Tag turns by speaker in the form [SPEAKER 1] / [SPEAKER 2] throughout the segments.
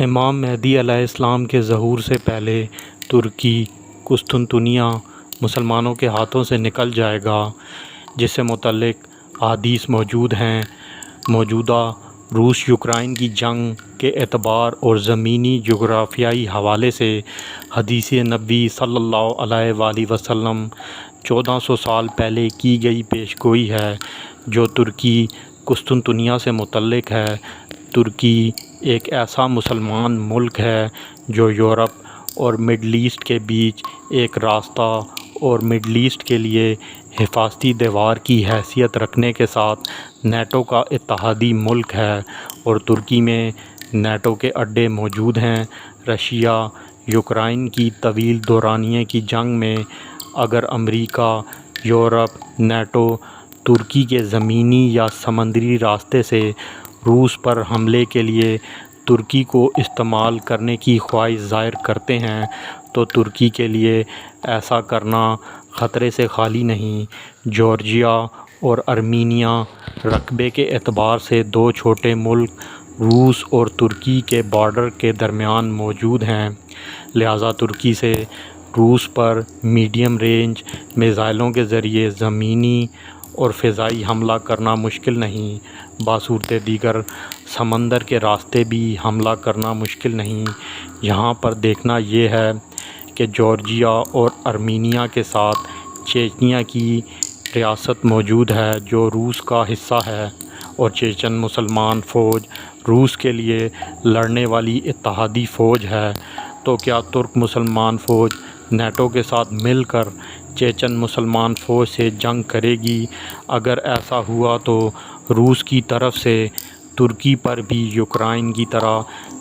[SPEAKER 1] امام مہدی علیہ السلام کے ظہور سے پہلے ترکی قسطنطنیہ مسلمانوں کے ہاتھوں سے نکل جائے گا، جس سے متعلق احادیث موجود ہیں۔ موجودہ روس یوکرائن کی جنگ کے اعتبار اور زمینی جغرافیائی حوالے سے حدیث نبوی صلی اللہ علیہ وآلہ وسلم 1400 سال پہلے کی گئی پیش گوئی ہے، جو ترکی قسطنطنیہ سے متعلق ہے۔ ترکی ایک ایسا مسلمان ملک ہے جو یورپ اور مڈل ایسٹ کے بیچ ایک راستہ اور مڈل ایسٹ کے لیے حفاظتی دیوار کی حیثیت رکھنے کے ساتھ نیٹو کا اتحادی ملک ہے، اور ترکی میں نیٹو کے اڈے موجود ہیں۔ رشیا یوکرائن کی طویل دورانیے کی جنگ میں اگر امریکہ، یورپ، نیٹو ترکی کے زمینی یا سمندری راستے سے روس پر حملے کے لیے ترکی کو استعمال کرنے کی خواہش ظاہر کرتے ہیں، تو ترکی کے لیے ایسا کرنا خطرے سے خالی نہیں۔ جارجیا اور ارمینیا رقبے کے اعتبار سے دو چھوٹے ملک روس اور ترکی کے بارڈر کے درمیان موجود ہیں، لہٰذا ترکی سے روس پر میڈیم رینج میزائلوں کے ذریعے زمینی اور فضائی حملہ کرنا مشکل نہیں۔ بصورت دیگر سمندر کے راستے بھی حملہ کرنا مشکل نہیں۔ یہاں پر دیکھنا یہ ہے کہ جارجیا اور ارمینیا کے ساتھ چیچنیا کی ریاست موجود ہے، جو روس کا حصہ ہے، اور چیچن مسلمان فوج روس کے لیے لڑنے والی اتحادی فوج ہے۔ تو کیا ترک مسلمان فوج نیٹو کے ساتھ مل کر چیچن مسلمان فوج سے جنگ کرے گی؟ اگر ایسا ہوا تو روس کی طرف سے ترکی پر بھی یوکرائن کی طرح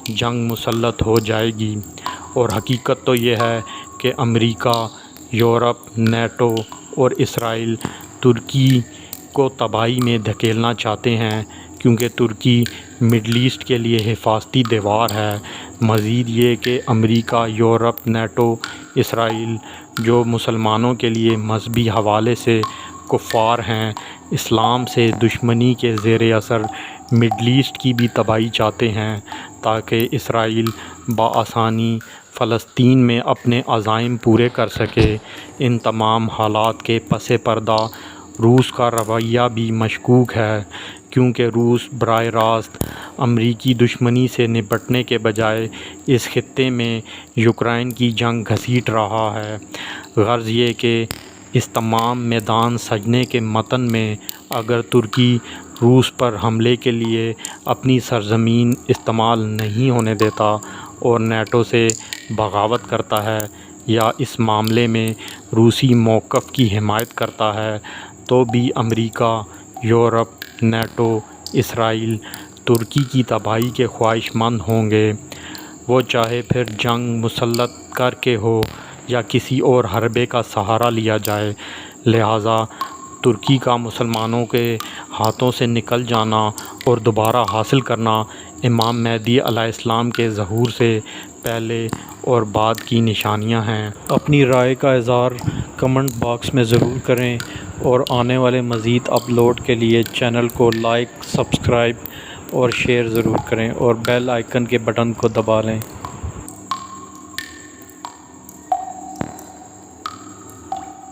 [SPEAKER 1] جنگ مسلط ہو جائے گی، اور حقیقت تو یہ ہے کہ امریکہ، یورپ، نیٹو اور اسرائیل ترکی کو تباہی میں دھکیلنا چاہتے ہیں، کیونکہ ترکی مڈل ایسٹ کے لیے حفاظتی دیوار ہے۔ مزید یہ کہ امریکہ، یورپ، نیٹو، اسرائیل جو مسلمانوں کے لیے مذہبی حوالے سے کفار ہیں، اسلام سے دشمنی کے زیر اثر مڈل ایسٹ کی بھی تباہی چاہتے ہیں، تاکہ اسرائیل بآسانی فلسطین میں اپنے عزائم پورے کر سکے۔ ان تمام حالات کے پس پردہ روس کا رویہ بھی مشکوک ہے، کیونکہ روس براہ راست امریکی دشمنی سے نپٹنے کے بجائے اس خطے میں یوکرائن کی جنگ گھسیٹ رہا ہے۔ غرض یہ کہ اس تمام میدان سجنے کے متن میں اگر ترکی روس پر حملے کے لیے اپنی سرزمین استعمال نہیں ہونے دیتا اور نیٹو سے بغاوت کرتا ہے، یا اس معاملے میں روسی موقف کی حمایت کرتا ہے، تو بھی امریکہ، یورپ، نیٹو، اسرائیل ترکی کی تباہی کے خواہش مند ہوں گے، وہ چاہے پھر جنگ مسلط کر کے ہو یا کسی اور حربے کا سہارا لیا جائے۔ لہٰذا ترکی کا مسلمانوں کے ہاتھوں سے نکل جانا اور دوبارہ حاصل کرنا امام مہدی علیہ السلام کے ظہور سے پہلے اور بعد کی نشانیاں ہیں۔ اپنی رائے کا اظہار کمنٹ باکس میں ضرور کریں، اور آنے والے مزید اپلوڈ کے لیے چینل کو لائک، سبسکرائب اور شیئر ضرور کریں، اور بیل آئیکن کے بٹن کو دبا لیں۔